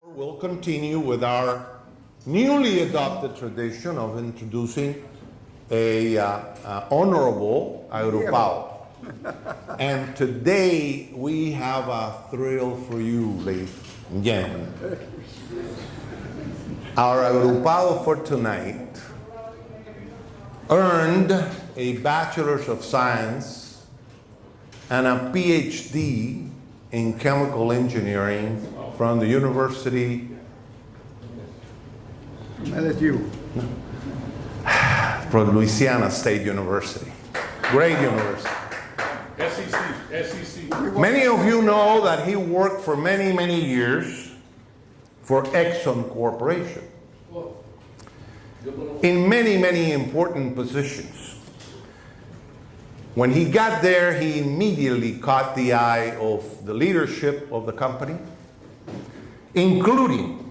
We'll continue with our newly adopted tradition of introducing a honorable agrupado. And today we have a thrill for you, ladies and gentlemen. Our agrupado for tonight earned a Bachelor's of Science and a PhD in Chemical Engineering from the University LSU. From Louisiana State University. Great university. SEC. Many of you know that he worked for many, many years for Exxon Corporation in many, many important positions. When he got there, he immediately caught the eye of the leadership of the company, including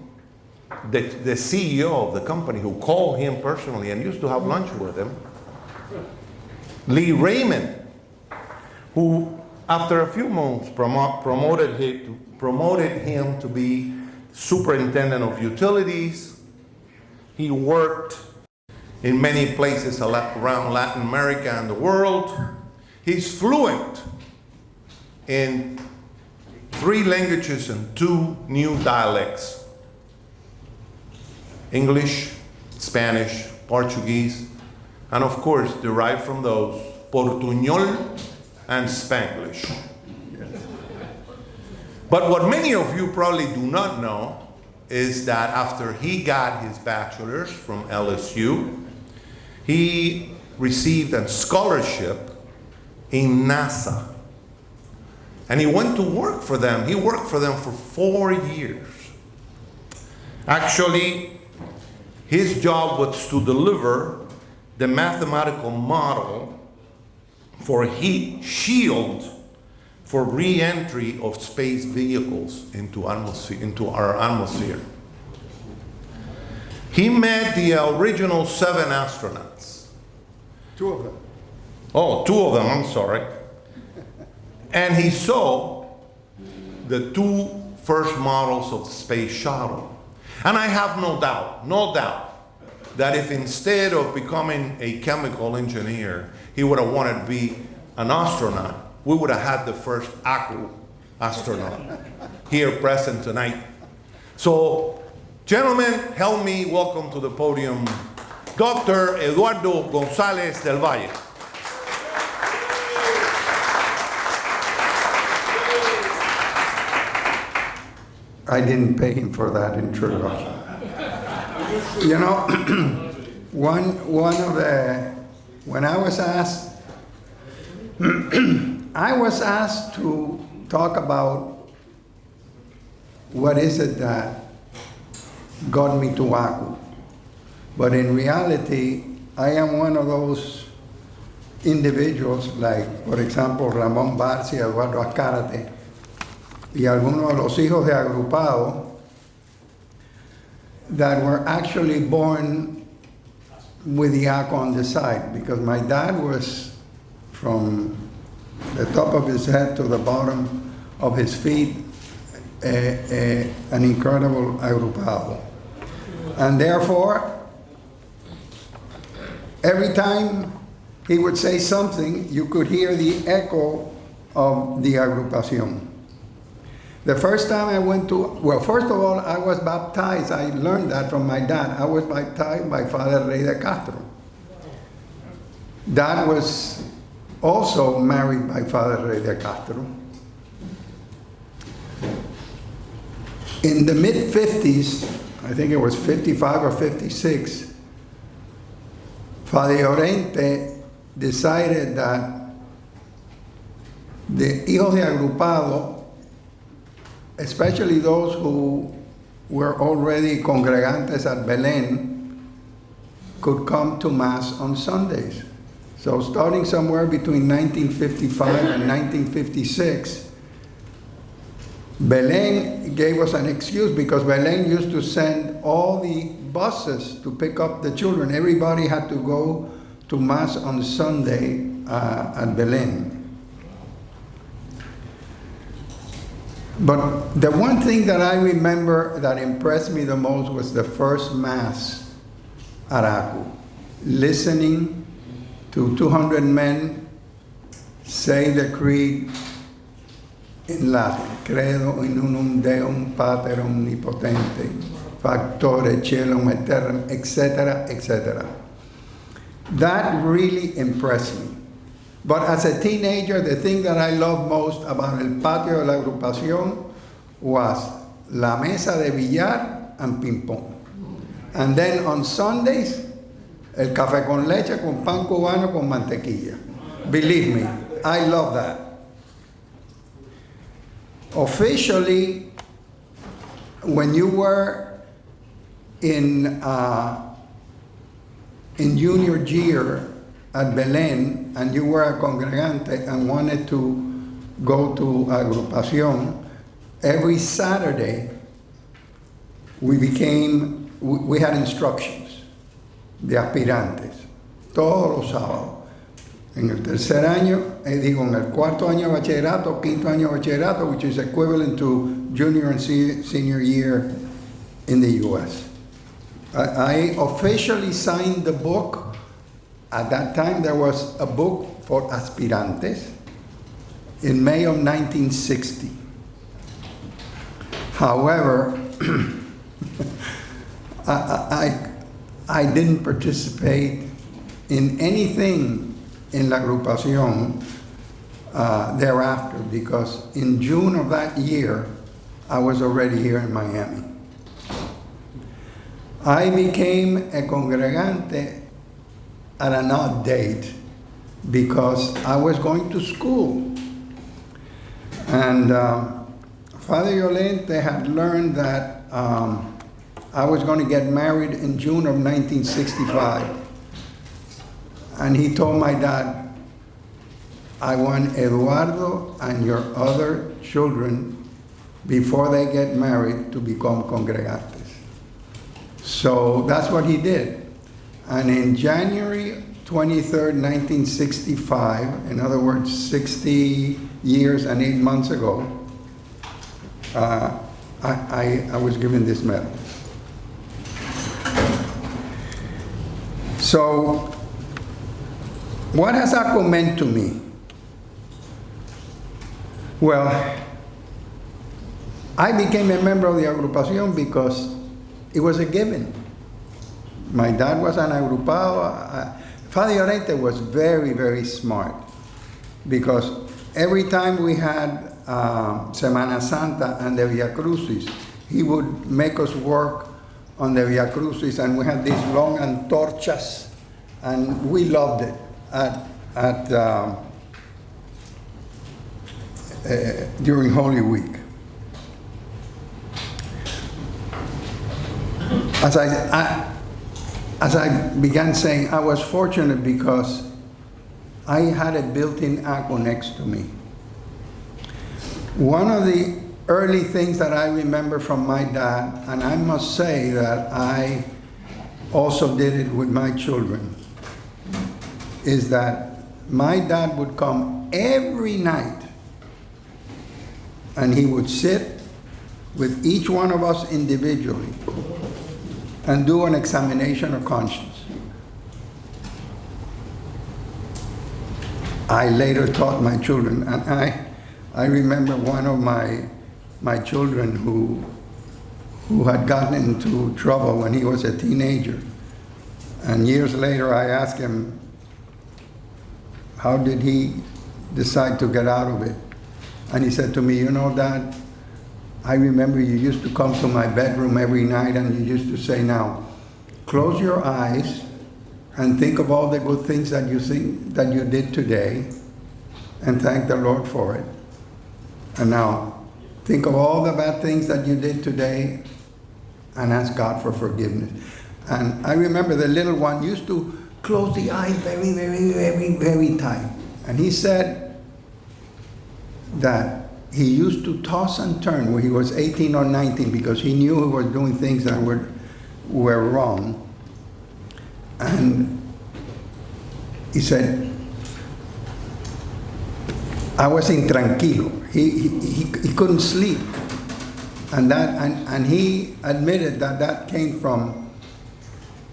the CEO of the company, who called him personally and used to have lunch with him, Lee Raymond, who after a few months promoted him to be superintendent of utilities. He worked in many places around Latin America and the world. He's fluent in 3 languages and 2 new dialects: English, Spanish, Portuguese, and of course, derived from those, Portuñol and Spanglish. But what many of you probably do not know is that after he got his bachelor's from LSU, he received a scholarship in NASA. And he went to work for them. He worked for them for 4 years. Actually, his job was to deliver the mathematical model for heat shield for re-entry of space vehicles into our atmosphere. He met the original 7 astronauts. 2 of them. Oh, 2 of them, I'm sorry. And he saw the 2 first models of the space shuttle. And I have no doubt, that if instead of becoming a chemical engineer, he would have wanted to be an astronaut, we would have had the first ACU astronaut here present tonight. So, gentlemen, help me welcome to the podium Dr. Eduardo Gonzalez del Valle. I didn't pay him for that introduction. You know, when I was asked, to talk about what is it that got me to ACU. But in reality, I am one of those individuals, like, for example, Ramón Barcia, Eduardo Azcárate, y algunos de los hijos de agrupado, that were actually born with the ACU on the side, because my dad was from the top of his head to the bottom of his feet, an incredible agrupado. And therefore, every time he would say something, you could hear the echo of the agrupación. The first time I went to, well, first of all, I was baptized. I learned that from my dad. I was baptized by Father Rey de Castro. Dad was also married by Father Rey de Castro. In the mid-50s, I think it was 55 or 56, Father Llorente decided that the hijos de agrupado, especially those who were already congregantes at Belén, could come to Mass on Sundays. So starting somewhere between 1955 and 1956, Belen gave us an excuse because Belen used to send all the buses to pick up the children. Everybody had to go to Mass on Sunday at Belen. But the one thing that I remember that impressed me the most was the first Mass at ACU. Listening to 200 men say the creed in Latin. Credo in unum Deum Pater omnipotente, factore caelum et terram, etc., etc. That really impressed me. But as a teenager, the thing that I loved most about el patio de la agrupación was la mesa de billar and ping pong. And then on Sundays, el café con leche con pan cubano con mantequilla. Believe me, I love that. Officially, when you were in junior year at Belen and you were a congregante and wanted to go to agrupación, every Saturday we had instructions de aspirantes, todos los sábados. En el tercer año, en el cuarto año de bachillerato, quinto año de bachillerato, which is equivalent to junior and senior year in the U.S. I officially signed the book. At that time, there was a book for aspirantes in May of 1960. However, I didn't participate in anything in la agrupación thereafter, because in June of that year, I was already here in Miami. I became a congregante at an odd date because I was going to school. And Father Yolente had learned that I was going to get married in June of 1965. And he told my dad, I want Eduardo and your other children, before they get married, to become congregantes. So that's what he did. And in January 23rd, 1965, in other words, 60 years and 8 months ago, I was given this medal. So, what has ACU meant to me? Well, I became a member of the agrupación because it was a given. My dad was an agrupado. Father Llorente was very, very smart, because every time we had Semana Santa and the Via Crucis, he would make us work on the Via Crucis, and we had these long antorchas, and we loved it during Holy Week. As I began saying, I was fortunate because I had a built-in ACU next to me. One of the early things that I remember from my dad, and I must say that I also did it with my children, is that my dad would come every night and he would sit with each one of us individually and do an examination of conscience. I later taught my children, and I remember one of my children who had gotten into trouble when he was a teenager. And years later I asked him, how did he decide to get out of it? And he said to me, you know, Dad, I remember you used to come to my bedroom every night and you used to say, now, close your eyes and think of all the good things that you think that you did today and thank the Lord for it. And now, think of all the bad things that you did today and ask God for forgiveness. And I remember the little one used to close the eyes very, very, very, very tight. And he said that he used to toss and turn when he was 18 or 19 because he knew he was doing things that were wrong. And he said, I was intranquilo. He couldn't sleep. And he admitted that came from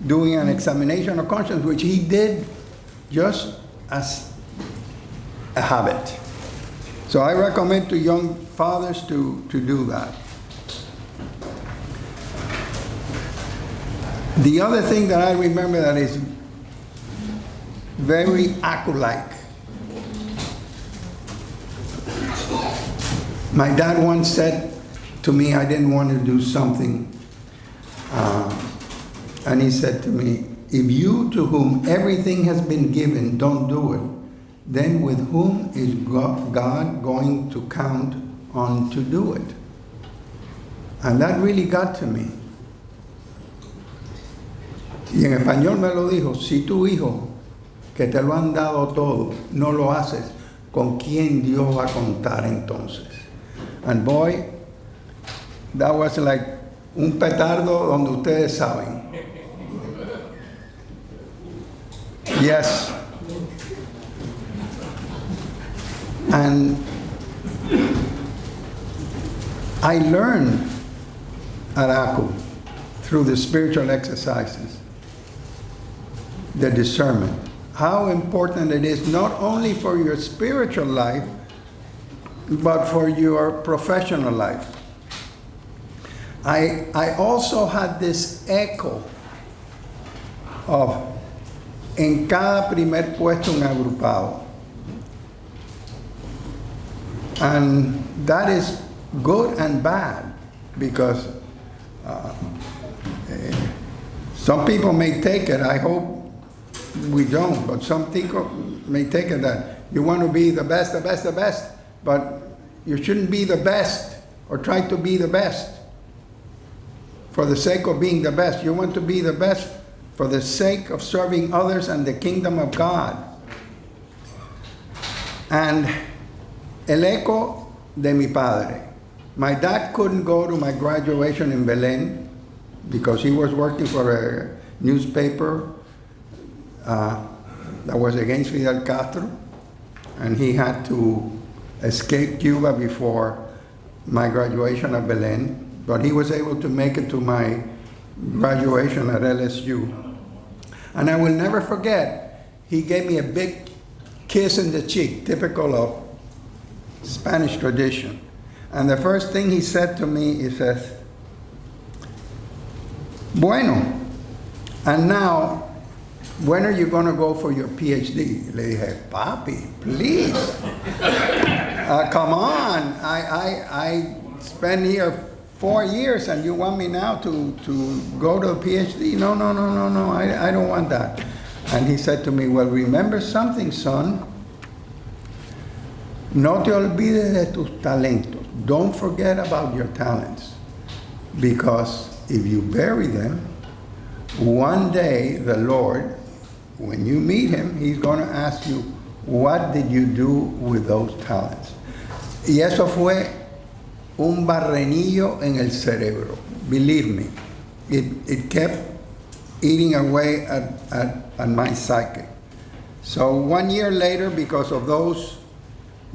doing an examination of conscience, which he did just as a habit. So I recommend to young fathers to do that. The other thing that I remember that is very ACU-like. My dad once said to me, I didn't want to do something, and he said to me, if you to whom everything has been given don't do it, then with whom is God going to count on to do it? And that really got to me. Y en español me lo dijo, si tu hijo, que te lo han dado todo, no lo haces, ¿con quién Dios va a contar entonces? And boy, that was like un petardo donde ustedes saben. Yes. And I learned at ACU through the spiritual exercises, the discernment, how important it is not only for your spiritual life, but for your professional life. I also had this echo of en cada primer puesto un agrupado. And that is good and bad because some people may take it, I hope we don't, but some people may take it that you want to be the best, the best, the best, but you shouldn't be the best or try to be the best for the sake of being the best. You want to be the best for the sake of serving others and the kingdom of God. And el eco de mi padre. My dad couldn't go to my graduation in Belén because he was working for a newspaper that was against Fidel Castro, and he had to escape Cuba before my graduation at Belén, but he was able to make it to my graduation at LSU. And I will never forget, he gave me a big kiss in the cheek, typical of Spanish tradition. And the first thing he said to me, he says, bueno, and now, when are you going to go for your PhD? Le dije, papi, please. Come on. I spent here 4 years and you want me now to go to a PhD? No, I don't want that. And he said to me, well, remember something, son. No te olvides de tus talentos. Don't forget about your talents. Because if you bury them, one day the Lord, when you meet him, he's going to ask you, what did you do with those talents? Y eso fue un barrenillo en el cerebro. Believe me, it kept eating away at my psyche. So 1 year later, because of those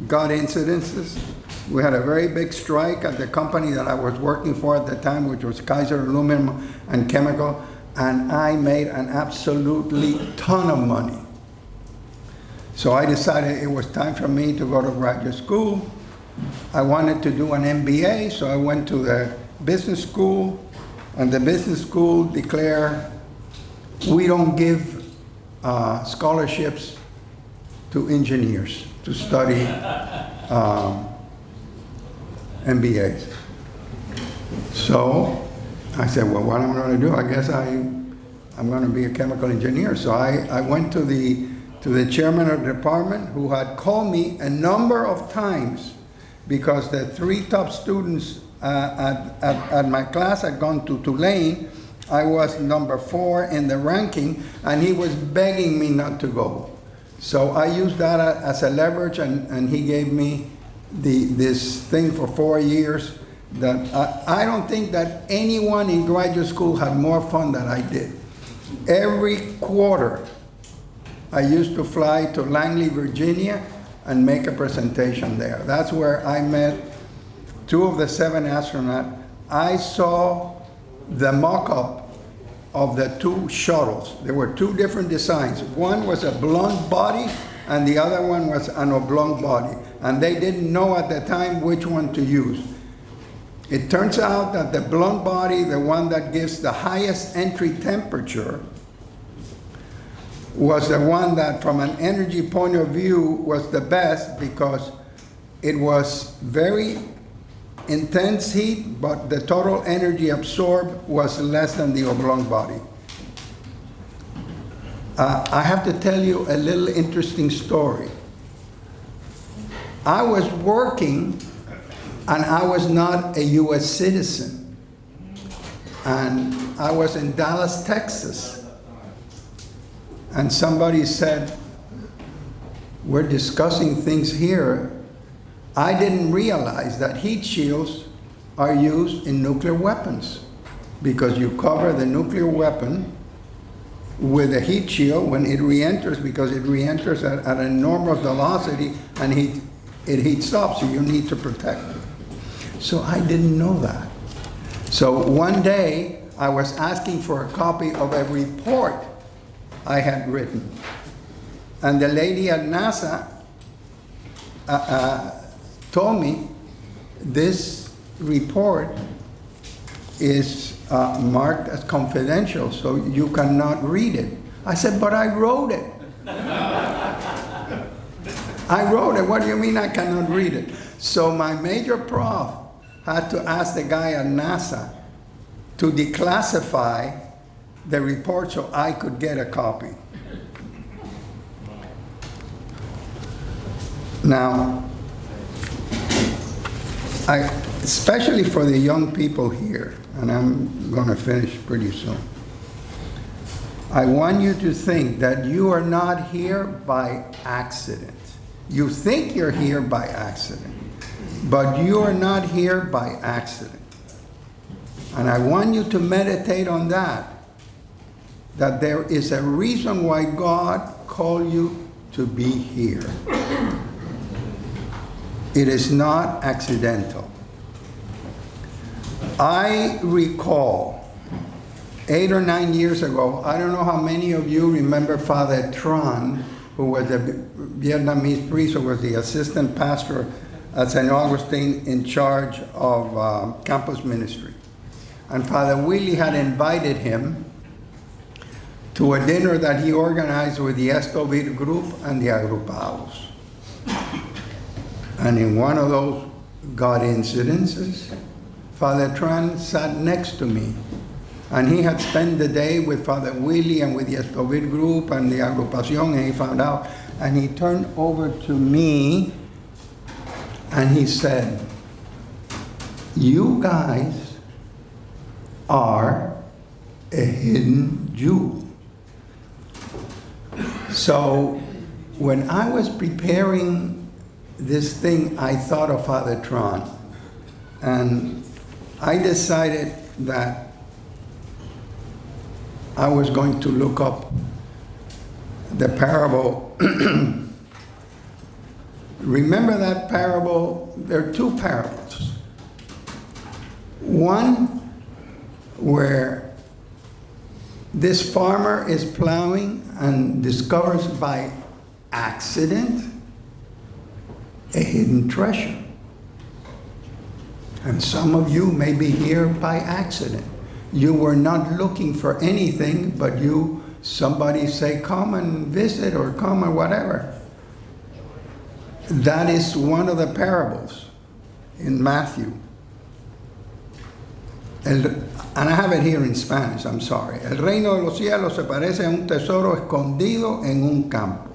God incidences, we had a very big strike at the company that I was working for at the time, which was Kaiser Aluminum and Chemical, and I made an absolutely ton of money. So I decided it was time for me to go to graduate school. I wanted to do an MBA, so I went to the business school, and the business school declared, we don't give scholarships to engineers to study MBAs. So I said, well, what am I going to do? I guess I'm going to be a chemical engineer. So I went to the chairman of the department, who had called me a number of times because the 3 top students at my class had gone to Tulane. I was number 4 in the ranking, and he was begging me not to go. So I used that as a leverage, and he gave me this thing for 4 years, that I don't think that anyone in graduate school had more fun than I did. Every quarter, I used to fly to Langley, Virginia, and make a presentation there. That's where I met 2 of the 7 astronauts. I saw the mock-up of the 2 shuttles. There were 2 different designs. One was a blunt body, and the other one was an oblong body. And they didn't know at the time which one to use. It turns out that the blunt body, the one that gives the highest entry temperature, was the one that from an energy point of view was the best, because it was very intense heat, but the total energy absorbed was less than the oblong body. I have to tell you a little interesting story. I was working, and I was not a US citizen, and I was in Dallas, Texas, and somebody said, "We're discussing things here." I didn't realize that heat shields are used in nuclear weapons, because you cover the nuclear weapon with a heat shield when it re-enters, because it re-enters at an enormous velocity, and it heats up, so you need to protect it. So I didn't know that. So one day, I was asking for a copy of a report I had written. And the lady at NASA told me, this report is marked as confidential, so you cannot read it. I said, "But I wrote it." I wrote it. What do you mean I cannot read it? So my major prof had to ask the guy at NASA to declassify the report so I could get a copy. Now, especially for the young people here, and I'm going to finish pretty soon, I want you to think that you are not here by accident. You think you're here by accident, but you are not here by accident. And I want you to meditate on that there is a reason why God called you to be here. It is not accidental. I recall 8 or 9 years ago, I don't know how many of you remember Father Tron, who was a Vietnamese priest, who was the assistant pastor at St. Augustine in charge of campus ministry. And Father Willie had invited him to a dinner that he organized with the Estovir group and the Agrupados. And in one of those God incidences, Father Tran sat next to me. And he had spent the day with Father Willie and with the Estovir group and the Agrupación, and he found out. And he turned over to me and he said, "You guys are a hidden Jew." So when I was preparing this thing, I thought of Father Tron, and I decided that I was going to look up the parable. Remember that parable? There are 2 parables. One where this farmer is plowing and discovers by accident a hidden treasure. And some of you may be here by accident. You were not looking for anything, but somebody say, "Come and visit," or "Come," or whatever. That is one of the parables in Matthew. And I have it here in Spanish, I'm sorry. El reino de los cielos se parece a un tesoro escondido en un campo.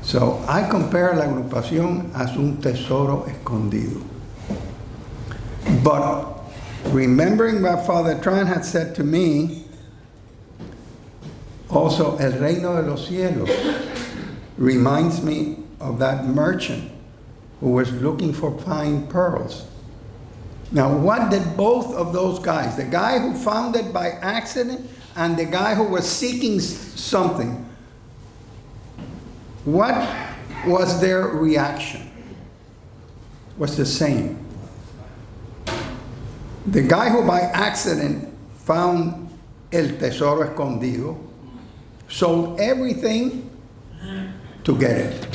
So I compare la agrupación as un tesoro escondido. But remembering what Father Tran had said to me, also el reino de los cielos reminds me of that merchant who was looking for fine pearls. Now, what did both of those guys, the guy who found it by accident and the guy who was seeking something, what was their reaction? Was the same. The guy who by accident found el tesoro escondido sold everything to get it.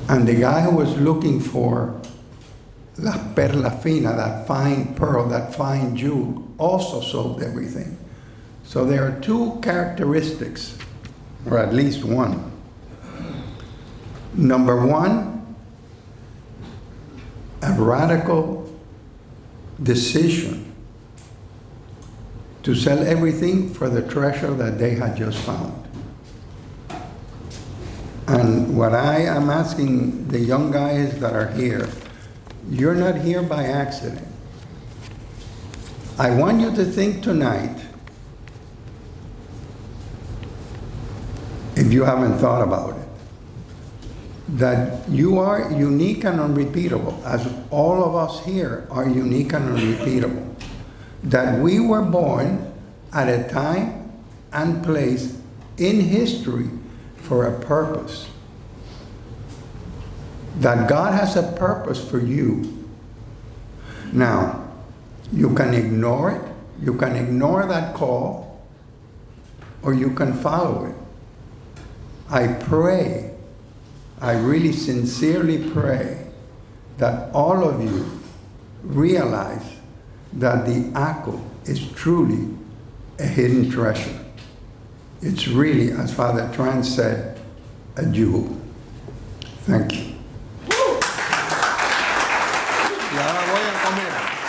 And the guy who was looking for la perla fina, that fine pearl, that fine jewel, also sold everything. So there are two characteristics, or at least one. Number one, a radical decision to sell everything for the treasure that they had just found. And what I am asking the young guys that are here, you're not here by accident. I want you to think tonight, if you haven't thought about it, that you are unique and unrepeatable, as all of us here are unique and unrepeatable. That we were born at a time and place in history for a purpose. That God has a purpose for you. Now, you can ignore it, you can ignore that call, or you can follow it. I pray, I really sincerely pray that all of you realize that the ACU is truly a hidden treasure. It's really, as Father Tran said, a jewel. Thank you. Y ahora voy a comer.